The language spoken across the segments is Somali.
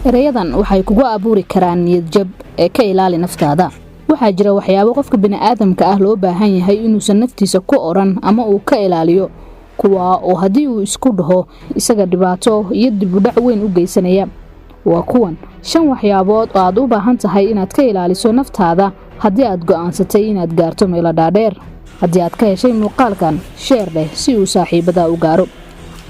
erayadan waxay kugu abuuri karaan niyad jab ee ka ilaali naftaada. waxaa jira waxyaabo qofka bini'aadamka ah loo baahan yahay inuusan naftiisa ku oran ama uu ka ilaaliyo, kuwa oo haddii uu isku dhaho isaga dhibaato iyo dib u dhac weyn u geysanaya. waa kuwan 5 waxyaabood oo aad u baahan tahay inaad ka ilaaliso naftaada haddii aad go'aansatay inaad gaarto meel dhaadheer. haddii aad ka heshay muuqaalkan, share leh si uu saaxiibada u gaaro.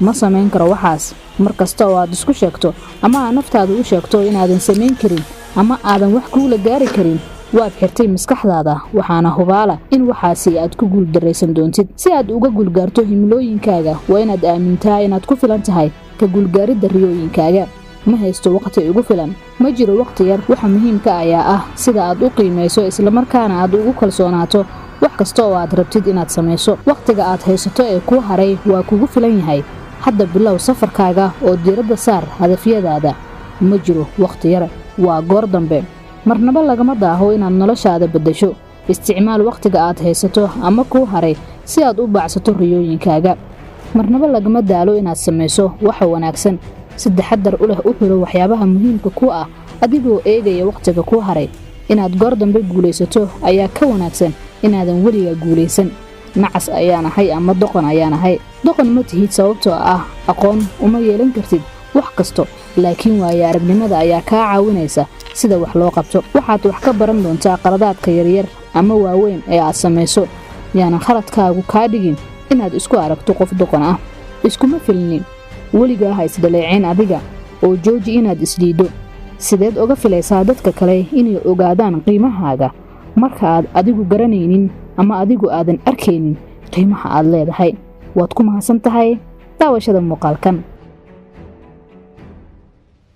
ma samayn karo waxaas markasta oo aad isku sheegto ama aad naftaada u sheegto inaadan samayn karin ama aadan wax kula gaari karin, waad xirtay maskaxdaada, waxaana hubaala in waxaasi aad ku guul dareysan doontid. si aad uga guul gaarto himilooyinkaaga, waa inaad aamintaa inaad ku filan tahay ka guulgaaridda riyooyinkaaga. ma haysto waqti ugu filan, ma jiro waqti yar. waxa muhiimka ayaa ah sida aad u qiimeyso isla markaana aad ugu kalsoonaato wax kasta oo aad rabtid inaad samayso. waqtiga aad haysato ee ku haray waa kugu filan yahay. hadda bilow safarkaaga oo diiradda saar hadafyadaada. ma jiro waqti yar, waa goor dambe. marnaba lagama daaho inaad noloshaada bedesho. isticmaal waqtiga aad haysato ama ku haray si aad u baacsato riyooyinkaaga. marnaba lagama daalo inaad samayso wax wanaagsan. si taxaddar u leh u xiro waxyaabaha muhiimka ku ah adigoo eegaya waqtiga ku haray. inaad goor dambe guuleysato ayaa ka wanaagsan inaadan weliga guuleysan. nacas ayaan ahay ama doqon ayaan ahay. doqon ma tihid sababtoo ah aqoon uma yeelan kartid wax kasto, laakiin waaya aragnimada ayaa kaa caawinaysa sida wax loo qabto. waxaad wax ka baran doontaa qaladaadka yaryar ama waaweyn ee aad samayso. yaanan khaladkaagu kaa dhigin inaad isku aragto qof doqon ah. iskuma filnin. weligaa ha isdhaleecin adiga oo jooji inaad isdhiido. sideed uga filaysaa dadka kale inay ogaadaan qiimahaaga marka aad adigu garanaynin ama adigu aadan arkaynin qiimaha aad leedahay? waad ku mahadsan tahay daawashada muuqaalkan.